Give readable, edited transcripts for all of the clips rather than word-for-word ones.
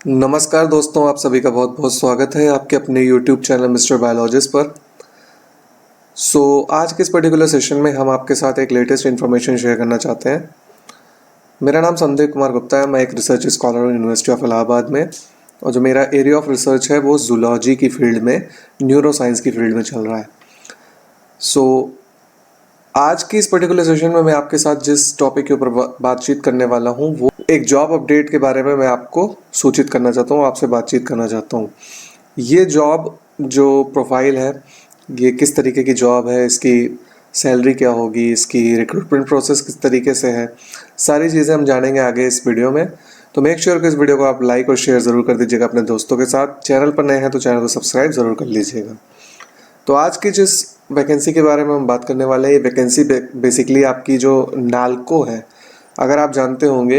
नमस्कार दोस्तों, आप सभी का बहुत बहुत स्वागत है आपके अपने YouTube चैनल मिस्टर बायोलॉजिस्ट पर। आज के इस पर्टिकुलर सेशन में हम आपके साथ एक लेटेस्ट इन्फॉर्मेशन शेयर करना चाहते हैं। मेरा नाम संदीप कुमार गुप्ता है। मैं एक रिसर्च स्कॉलर हूँ यूनिवर्सिटी ऑफ इलाहाबाद में, और जो मेरा एरिया ऑफ रिसर्च है वो जूलॉजी की फील्ड में, न्यूरो साइंस की फील्ड में चल रहा है। आज की इस पर्टिकुलर सेशन में मैं आपके साथ जिस टॉपिक के ऊपर बातचीत करने वाला हूँ वो एक जॉब अपडेट के बारे में मैं आपको सूचित करना चाहता हूँ, आपसे बातचीत करना चाहता हूँ। ये जॉब जो प्रोफाइल है, ये किस तरीके की जॉब है, इसकी सैलरी क्या होगी, इसकी रिक्रूटमेंट प्रोसेस किस तरीके से है, सारी चीज़ें हम जानेंगे आगे इस वीडियो में। तो मेक श्योर कि इस वीडियो को आप लाइक और शेयर ज़रूर कर दीजिएगा अपने दोस्तों के साथ। चैनल पर नए हैं तो चैनल को सब्सक्राइब ज़रूर कर लीजिएगा। तो आज की जिस वैकेंसी के बारे में हम बात करने वाले हैं, ये वैकेंसी बेसिकली आपकी जो नालको है, अगर आप जानते होंगे,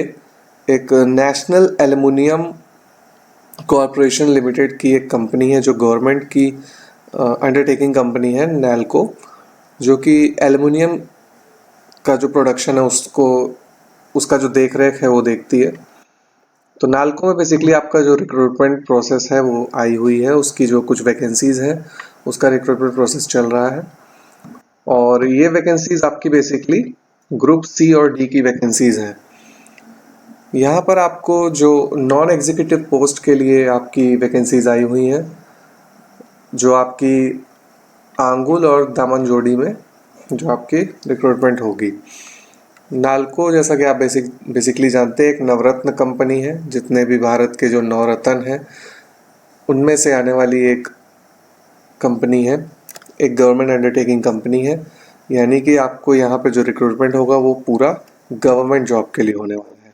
एक नेशनल एल्युमिनियम कॉरपोरेशन लिमिटेड की एक कंपनी है जो गवर्नमेंट की अंडरटेकिंग कंपनी है नालको, जो कि एल्युमिनियम का जो प्रोडक्शन है उसका जो देख रेख है वो देखती है। तो नालको में बेसिकली आपका जो रिक्रूटमेंट प्रोसेस है वो आई हुई है, उसकी जो कुछ वैकेंसीज़ हैं उसका रिक्रूटमेंट प्रोसेस चल रहा है। और ये वैकेंसीज आपकी बेसिकली ग्रुप सी और डी की वैकेंसीज हैं। यहाँ पर आपको जो नॉन एग्जीक्यूटिव पोस्ट के लिए आपकी वैकेंसीज आई हुई हैं, जो आपकी आंगुल और दामन जोड़ी में जो आपकी रिक्रूटमेंट होगी। नालको, जैसा कि आप बेसिकली जानते हैं, एक नवरत्न कंपनी है। जितने भी भारत के जो नवरत्न हैं उनमें से आने वाली एक कंपनी है, एक गवर्नमेंट अंडरटेकिंग कंपनी है। यानी कि आपको यहाँ पे जो रिक्रूटमेंट होगा वो पूरा गवर्नमेंट जॉब के लिए होने वाला है।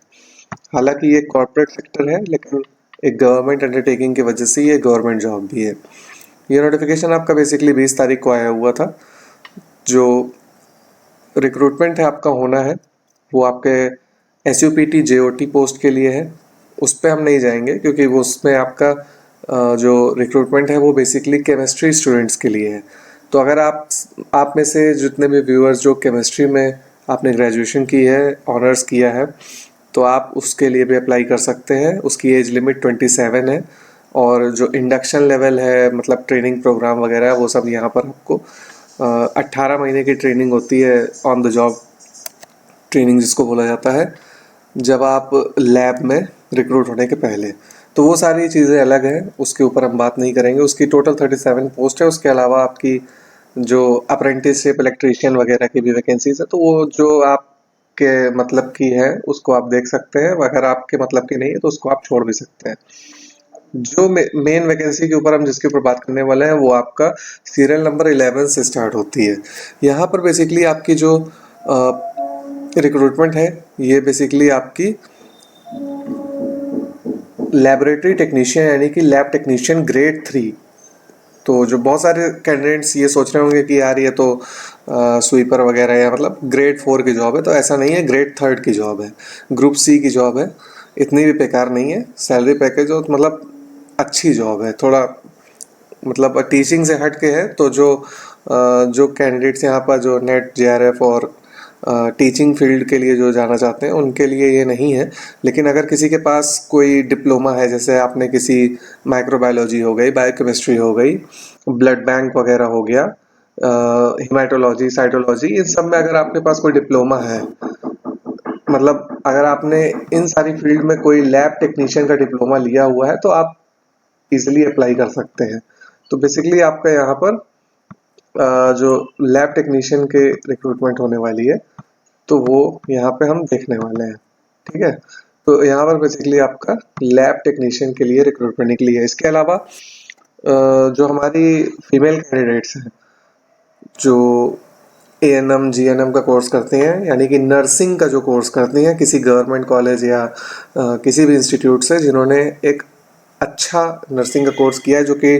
हालांकि ये कॉर्पोरेट सेक्टर है, लेकिन एक गवर्नमेंट अंडरटेकिंग की वजह से ये गवर्नमेंट जॉब भी है। ये नोटिफिकेशन आपका बेसिकली 20 तारीख को आया हुआ था। जो रिक्रूटमेंट है आपका होना है वो आपके SUPT JOT पोस्ट के लिए है। उस पर हम नहीं जाएंगे क्योंकि वो उसमें आपका जो रिक्रूटमेंट है वो बेसिकली केमिस्ट्री स्टूडेंट्स के लिए है। तो अगर आप में से जितने भी व्यूअर्स जो केमिस्ट्री में आपने ग्रेजुएशन की है, ऑनर्स किया है, तो आप उसके लिए भी अप्लाई कर सकते हैं। उसकी एज लिमिट 27 है, और जो इंडक्शन लेवल है, मतलब ट्रेनिंग प्रोग्राम वगैरह, वो सब यहाँ पर आपको 18 महीने की ट्रेनिंग होती है, ऑन द जॉब ट्रेनिंग जिसको बोला जाता है, जब आप लैब में रिक्रूट होने के पहले। तो वो सारी चीज़ें अलग हैं, उसके ऊपर हम बात नहीं करेंगे। उसकी टोटल 37 पोस्ट है। उसके अलावा आपकी जो अप्रेंटिसशिप इलेक्ट्रीशियन वगैरह की भी वैकेंसीज है, तो वो जो आपके मतलब की है उसको आप देख सकते हैं। अगर आपके मतलब की नहीं है तो उसको आप छोड़ भी सकते हैं। जो मेन वैकेंसी के ऊपर हम जिसके ऊपर बात करने वाले हैं वो आपका सीरियल नंबर 11 से स्टार्ट होती है। यहाँ पर बेसिकली आपकी जो रिक्रूटमेंट है, ये बेसिकली आपकी लैबोरेटरी टेक्नीशियन यानी कि लैब टेक्नीशियन ग्रेड 3। तो जो बहुत सारे कैंडिडेट्स ये सोच रहे होंगे कि यार ये तो स्वीपर वगैरह या मतलब ग्रेड 4 की जॉब है, तो ऐसा नहीं है। ग्रेड 3 की जॉब है, ग्रुप सी की जॉब है। इतनी भी बेकार नहीं है। सैलरी पैकेज और मतलब अच्छी जॉब है। थोड़ा मतलब टीचिंग से हट के है। तो जो कैंडिडेट्स यहाँ पर जो नेट JRF और टीचिंग फील्ड के लिए जो जाना चाहते हैं उनके लिए ये नहीं है। लेकिन अगर किसी के पास कोई डिप्लोमा है, जैसे आपने किसी माइक्रोबायोलॉजी हो गई, बायोकेमिस्ट्री हो गई, ब्लड बैंक वगैरह हो गया, हिमाटोलॉजी, साइटोलॉजी, इन सब में अगर आपके पास कोई डिप्लोमा है, मतलब अगर आपने इन सारी फील्ड में कोई लैब टेक्नीशियन का डिप्लोमा लिया हुआ है, तो आप इजिली अप्लाई कर सकते हैं। तो बेसिकली आपका यहाँ पर जो लैब टेक्नीशियन के रिक्रूटमेंट होने वाली है, तो वो यहाँ पे हम देखने वाले हैं। ठीक है। तो यहाँ पर बेसिकली आपका लैब टेक्नीशियन के लिए रिक्रूटमेंट निकली है। इसके अलावा जो हमारी फीमेल कैंडिडेट्स हैं, जो ANM GNM का कोर्स करते हैं, यानी कि नर्सिंग का जो कोर्स करती हैं किसी गवर्नमेंट कॉलेज या किसी भी इंस्टीट्यूट से, जिन्होंने एक अच्छा नर्सिंग का कोर्स किया है, जो कि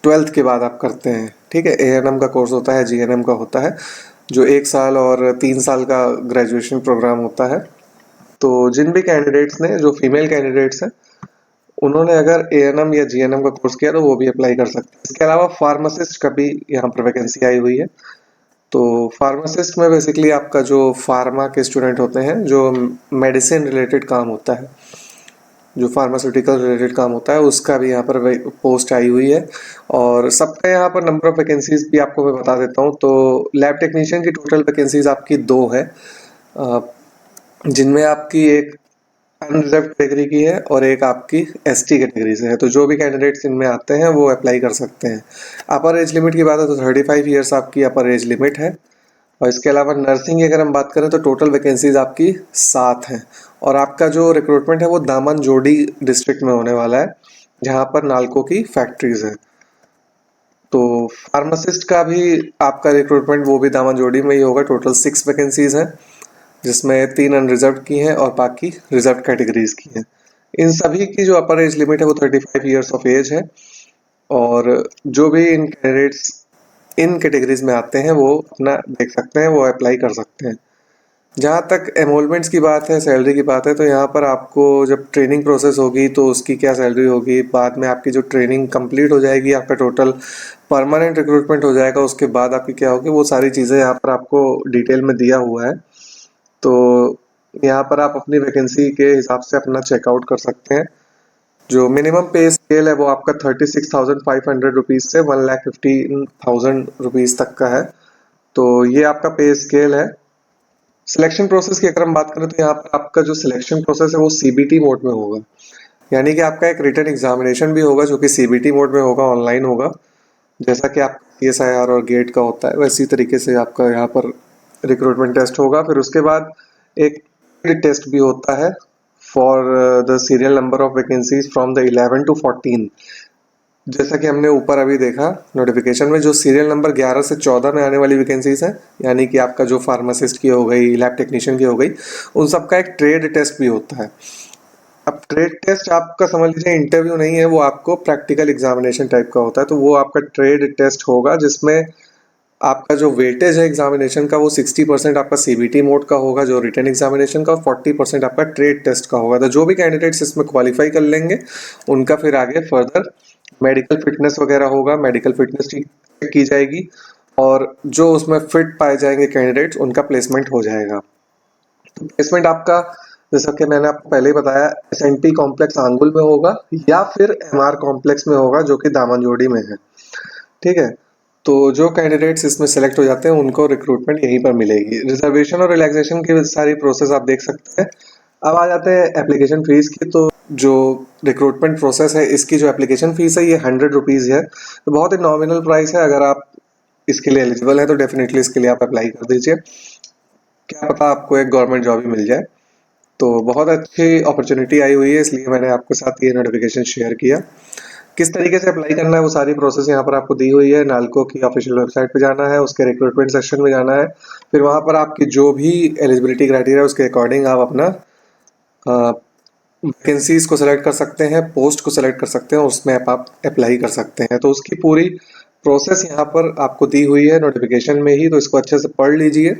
12th के बाद आप करते हैं। ठीक है। ANM का कोर्स होता है, GNM का होता है, जो 1 साल और 3 साल का ग्रेजुएशन प्रोग्राम होता है। तो जिन भी कैंडिडेट्स ने, जो फीमेल कैंडिडेट्स हैं, उन्होंने अगर ANM या GNM का कोर्स किया तो वो भी अप्लाई कर सकते हैं। इसके अलावा फार्मासिस्ट का भी यहाँ पर वैकेंसी आई हुई है। तो फार्मासिस्ट में बेसिकली आपका जो फार्मा के स्टूडेंट होते हैं, जो मेडिसिन रिलेटेड काम होता है, जो फार्मास्यूटिकल रिलेटेड काम होता है उसका भी यहाँ पर पोस्ट आई हुई है। और सबका यहाँ पर नंबर ऑफ वैकेंसीज भी आपको मैं बता देता हूँ। तो लैब टेक्नीशियन की टोटल वैकेंसीज आपकी 2 है, जिनमें आपकी एक अनरिजर्व कैटेगरी की है और एक आपकी एसटी कैटेगरी से है। तो जो भी कैंडिडेट्स इनमें आते हैं वो अप्लाई कर सकते हैं। अपर एज लिमिट की बात है तो 35 ईयर्स आपकी अपर एज लिमिट है। और इसके अलावा नर्सिंग की अगर हम बात करें तो टोटल वैकेंसीज आपकी 7 हैं। और आपका जो रिक्रूटमेंट है वो दामन जोड़ी डिस्ट्रिक्ट में होने वाला है, जहाँ पर नालको की फैक्ट्रीज है। तो फार्मासिस्ट का भी आपका रिक्रूटमेंट वो भी दामन जोड़ी में ही होगा। टोटल 6 वैकेंसीज हैं, जिसमें 3 अनरिजर्व की हैं और बाकी रिजर्व कैटेगरीज की हैं। इन सभी की जो अपर एज लिमिट है वो 35 ईयर्स ऑफ एज है। और जो भी इन कैंडिडेट्स इन कैटेगरीज में आते हैं वो अपना देख सकते हैं, वो अप्लाई कर सकते हैं। जहाँ तक एनरोलमेंट्स की बात है, सैलरी की बात है, तो यहाँ पर आपको जब ट्रेनिंग प्रोसेस होगी तो उसकी क्या सैलरी होगी, बाद में आपकी जो ट्रेनिंग कंप्लीट हो जाएगी, आपका टोटल परमानेंट रिक्रूटमेंट हो जाएगा, उसके बाद आपकी क्या होगी, वो सारी चीज़ें यहाँ पर आपको डिटेल में दिया हुआ है। तो यहाँ पर आप अपनी वैकेंसी के हिसाब से अपना चेकआउट कर सकते हैं। जो मिनिमम पे स्केल है वो आपका 36,500 रुपीज़ से 1,15,000 रुपीज़ तक का है। तो ये आपका पे स्केल है। सिलेक्शन प्रोसेस की अगर हम बात करें तो यहाँ पर आपका जो सिलेक्शन प्रोसेस है वो सीबीटी मोड में होगा, यानी कि आपका एक रिटन एग्जामिनेशन भी होगा जो कि सीबीटी मोड में होगा, ऑनलाइन होगा। जैसा कि आप सीएसआईआर और गेट का होता है वैसी तरीके से आपका यहाँ पर रिक्रूटमेंट टेस्ट होगा। फिर उसके बाद एक टेस्ट भी होता है for the serial number of vacancies from the 11 to 14। जैसा कि हमने ऊपर अभी देखा नोटिफिकेशन में, जो सीरियल नंबर 11 से 14 में आने वाली वैकेंसीज हैं, यानी कि आपका जो फार्मासिस्ट की हो गई, लैब टेक्नीशियन की हो गई, उन सबका एक ट्रेड टेस्ट भी होता है। अब ट्रेड टेस्ट आपका समझ लीजिए इंटरव्यू नहीं है, वो आपको प्रैक्टिकल एग्जामिनेशन टाइप का होता है। तो वो आपका ट्रेड टेस्ट होगा, जिसमें आपका जो वेटेज है एग्जामिनेशन का वो 60% आपका सीबीटी मोड का होगा जो रिटन एग्जामिनेशन का, और 40% आपका ट्रेड टेस्ट का होगा। तो जो भी कैंडिडेट्स इसमें क्वालिफाई कर लेंगे उनका फिर आगे फर्दर मेडिकल फिटनेस वगैरह होगा, मेडिकल फिटनेस चेक की जाएगी, और जो उसमें फिट पाए जाएंगे कैंडिडेट्स उनका प्लेसमेंट हो जाएगा। तो प्लेसमेंट आपका, जैसा कि मैंने आपको पहले ही बताया, एसएनटी कॉम्प्लेक्स आंगुल में होगा या फिर एमआर कॉम्प्लेक्स में होगा जो कि दामनजोड़ी में है। ठीक है, तो जो कैंडिडेट्स इसमें सेलेक्ट हो जाते हैं उनको रिक्रूटमेंट यहीं पर मिलेगी। रिजर्वेशन और रिलैक्सेशन की सारी प्रोसेस आप देख सकते हैं। अब आ जाते हैं एप्लीकेशन फीस की। तो जो रिक्रूटमेंट प्रोसेस है इसकी जो एप्लीकेशन फीस है ये 100 रुपीज़ है। तो बहुत ही नॉमिनल प्राइस है। अगर आप इसके लिए एलिजिबल है तो डेफिनेटली इसके लिए आप अप्लाई कर दीजिए, क्या पता आपको एक गवर्नमेंट जॉब ही मिल जाए। तो बहुत अच्छी अपॉर्चुनिटी आई हुई है, इसलिए मैंने आपके साथ ये नोटिफिकेशन शेयर किया। किस तरीके से अप्लाई करना है वो सारी प्रोसेस यहाँ पर आपको दी हुई है। नालको की ऑफिशियल वेबसाइट पे जाना है, उसके रिक्रूटमेंट सेक्शन में जाना है, फिर वहाँ पर आपकी जो भी एलिजिबिलिटी क्राइटेरिया उसके अकॉर्डिंग आप अपना वैकेंसीज को सिलेक्ट कर सकते हैं, पोस्ट को सिलेक्ट कर सकते हैं और उसमें आप अप्लाई कर सकते हैं। तो उसकी पूरी प्रोसेस यहाँ पर आपको दी हुई है नोटिफिकेशन में ही, तो इसको अच्छे से पढ़ लीजिए।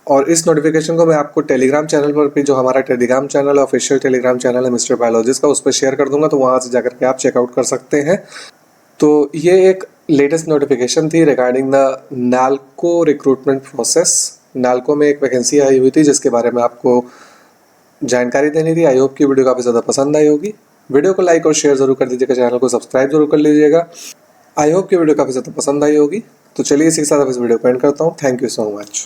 और इस नोटिफिकेशन को मैं आपको टेलीग्राम चैनल पर भी, जो हमारा टेलीग्राम चैनल है, ऑफिशियल टेलीग्राम चैनल है मिस्टर बायोलॉजिस्ट का, उस पर शेयर कर दूंगा, तो वहाँ से जाकर के आप चेकआउट कर सकते हैं। तो ये एक लेटेस्ट नोटिफिकेशन थी regarding the NALCO recruitment process. NALCO में एक वैकेंसी आई हुई थी जिसके बारे में आपको जानकारी देनी थी। आई होप की वीडियो काफ़ी ज़्यादा पसंद आई होगी। वीडियो को लाइक और शेयर जरूर कर दीजिएगा, चैनल को सब्सक्राइब जरूर कर लीजिएगा। आई होप की वीडियो काफ़ी ज़्यादा पसंद आई होगी। तो चलिए इसी के साथ अब इस वीडियो को एंड करता हूँ। Thank you so much.